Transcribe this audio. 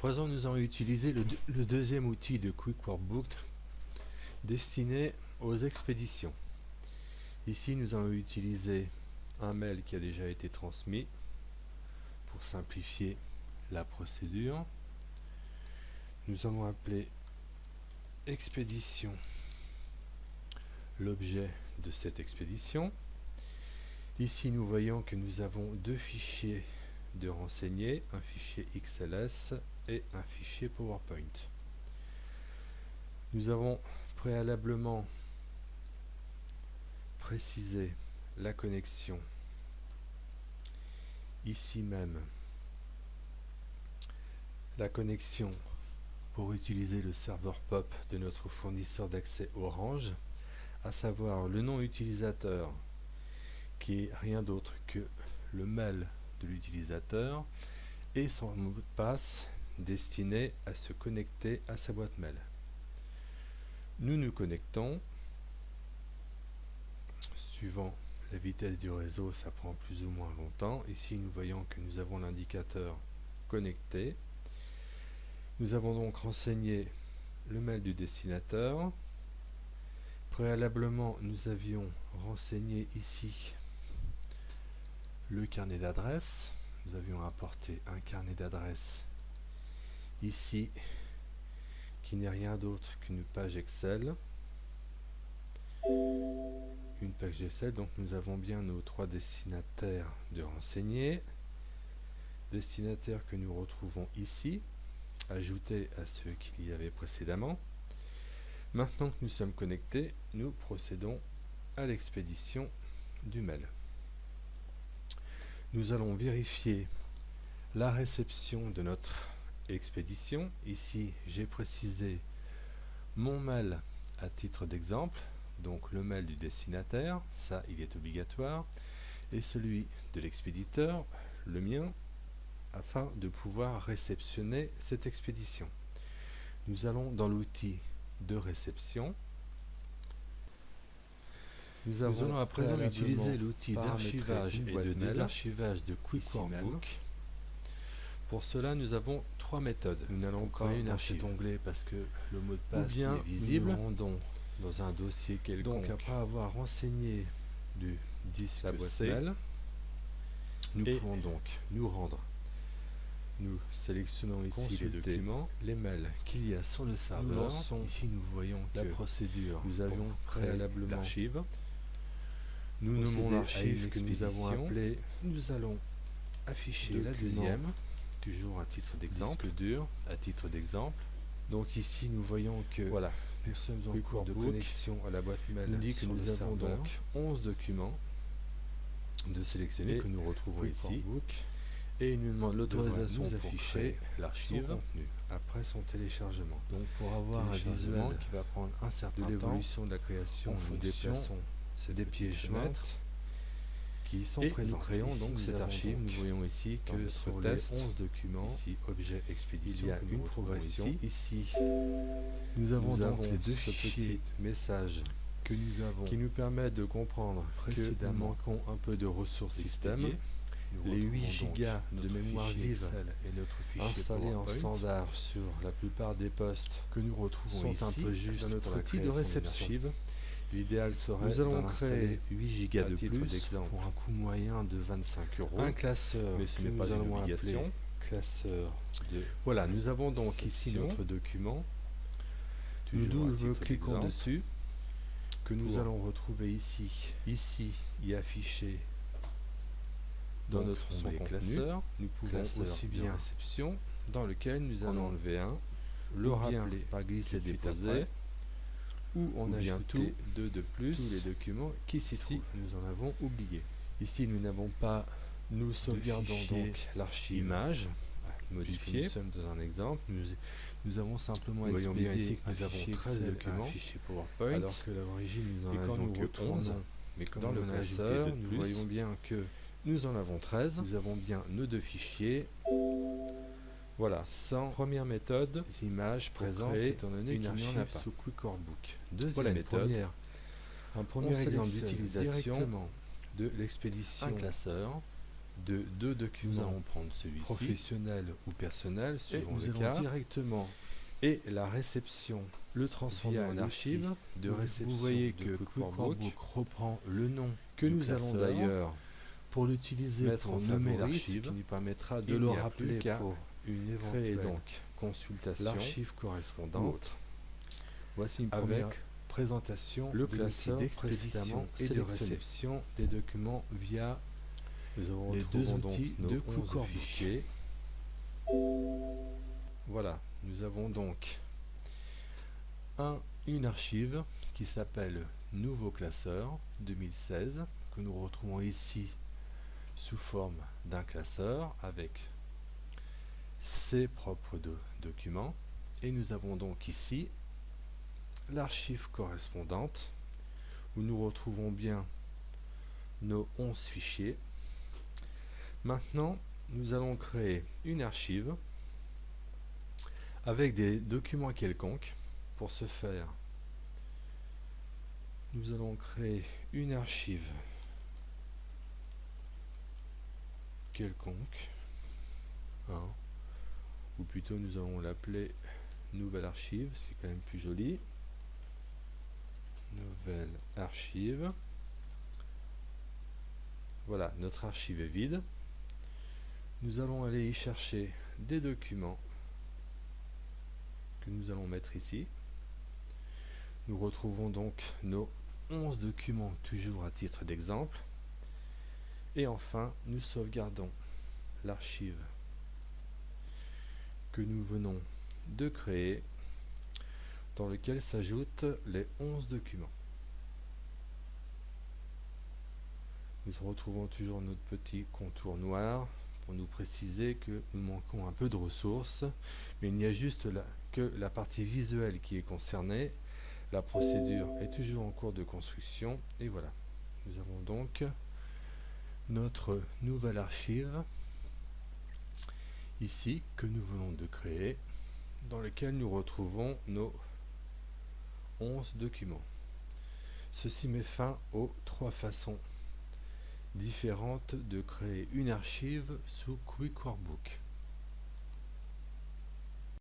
présent, nous allons utiliser le deuxième outil de Quick Workbook destiné aux expéditions. Ici, nous allons utiliser un mail qui a déjà été transmis pour simplifier la procédure. Nous allons appeler expédition l'objet de cette expédition. Ici, nous voyons que nous avons deux fichiers de renseigner, un fichier XLS et un fichier PowerPoint. Nous avons préalablement précisé la connexion ici même, la connexion pour utiliser le serveur POP de notre fournisseur d'accès Orange, à savoir le nom utilisateur qui est rien d'autre que le mail de l'utilisateur et son mot de passe destiné à se connecter à sa boîte mail. Nous nous connectons. Suivant la vitesse du réseau, ça prend plus ou moins longtemps. Ici, nous voyons que nous avons l'indicateur connecté. Nous avons donc renseigné le mail du destinataire. Préalablement, nous avions renseigné ici le carnet d'adresse. Nous avions apporté un carnet d'adresse ici qui n'est rien d'autre qu'une page Excel. Une page Excel, donc nous avons bien nos trois destinataires de renseigner. Destinataires que nous retrouvons ici, ajoutés à ceux qu'il y avait précédemment. Maintenant que nous sommes connectés, nous procédons à l'expédition du mail. Nous allons vérifier la réception de notre expédition. Ici, j'ai précisé mon mail à titre d'exemple, donc le mail du destinataire, ça il est obligatoire, et celui de l'expéditeur, le mien, afin de pouvoir réceptionner cette expédition. Nous allons dans l'outil de réception. Nous allons à présent utiliser l'outil d'archivage et de désarchivage de Quick Workbook. Pour cela, nous avons trois méthodes. Nous n'allons pas dans cet onglet parce que le mot de passe est visible. Nous rendons dans un dossier quelconque. Donc, après avoir renseigné du disque mail, nous pouvons donc nous rendre. Nous sélectionnons ici les documents, les mails qu'il y a sur le serveur. Ici, nous voyons la procédure. Nous avions préalablement l'archive. Nous nommons l'archive que nous avons appelée. Nous allons afficher la deuxième, toujours à titre d'exemple, dur, à titre d'exemple. Donc ici, nous voyons que voilà, nous sommes en cours de connexion à la boîte mail. Nous dit que nous avons donc 11 documents de sélectionner que nous retrouvons ici. Et il nous demande l'autorisation d'afficher l'archive contenu après son téléchargement. Donc pour avoir un visuel qui va prendre un certain temps de l'évolution de la création, nous déplaçons des pièges maîtres qui sont présents. Nous créons donc cette archive. Nous voyons ici que sur les 11 documents, ici objet expédition, il y a une progression. Ici, nous avons donc les deux fichiers messages que nous avons qui nous permettent de comprendre que nous manquons un peu de ressources système. Les 8 Go de mémoire vive installés en standard sur la plupart des postes que nous retrouvons ici, un peu juste dans notre outil de réception. L'idéal serait d'en installer 8 Go de plus pour un coût moyen de 25 €. Un classeur, mais ce n'est pas une obligation. Classeur de. Voilà, nous avons donc ici notre document. Nous double-cliquons dessus, que nous allons retrouver ici. Ici, il est affiché. Dans notre onglet classeur, nous pouvons aussi bien réception, dans lequel nous allons enlever un, le rappeler par glisser déposer, ou on ajoute deux de plus, tous les documents qui ici nous en avons oublié. Ici nous n'avons pas, nous sauvegardons donc l'archive image modifiée. Nous sommes dans un exemple, nous avons simplement expédié ici que nous avons 13 documents, fichier PowerPoint, alors que à l'origine nous en avions que 11, mais comme dans le classeur, nous voyons bien que nous en avons 13, nous avons bien nos deux fichiers. Voilà, sans première méthode, les images présentes étant donné qu'il n'y en a pas sous Quick Workbook. Deuxième méthode, un premier exemple d'utilisation de l'expédition, un classeur, de deux documents. Nous allons prendre celui-ci, professionnel ou personnel, suivant le cas, directement, et la réception, le transformer en archive de réception. Vous voyez que QuickWorkbook reprend le nom que nous allons d'ailleurs pour l'utiliser pour nommer l'archive, qui nous permettra de le rappeler pour une éventuelle consultation, l'archive correspondante. Voici une première présentation, le classeur d'expédition et de réception des documents via les deux outils de QuickWorkbook. Voilà, nous avons donc une archive qui s'appelle Nouveau classeur 2016, que nous retrouvons ici sous forme d'un classeur avec ses propres documents. Et nous avons donc ici l'archive correspondante où nous retrouvons bien nos 11 fichiers. Maintenant, nous allons créer une archive avec des documents quelconques. Pour ce faire, nous allons créer une archive quelconque, ou plutôt nous allons l'appeler nouvelle archive, c'est quand même plus joli. Nouvelle archive. Voilà, notre archive est vide. Nous allons aller y chercher des documents que nous allons mettre ici. Nous retrouvons donc nos 11 documents, toujours à titre d'exemple. Et enfin, nous sauvegardons l'archive que nous venons de créer, dans lequel s'ajoutent les 11 documents. Nous retrouvons toujours notre petit contour noir pour nous préciser que nous manquons un peu de ressources, mais il n'y a juste que la partie visuelle qui est concernée. La procédure est toujours en cours de construction, et voilà. Nous avons donc notre nouvelle archive ici que nous venons de créer, dans lequel nous retrouvons nos 11 documents. Ceci met fin aux 3 façons différentes de créer une archive sous QuickWorkbook.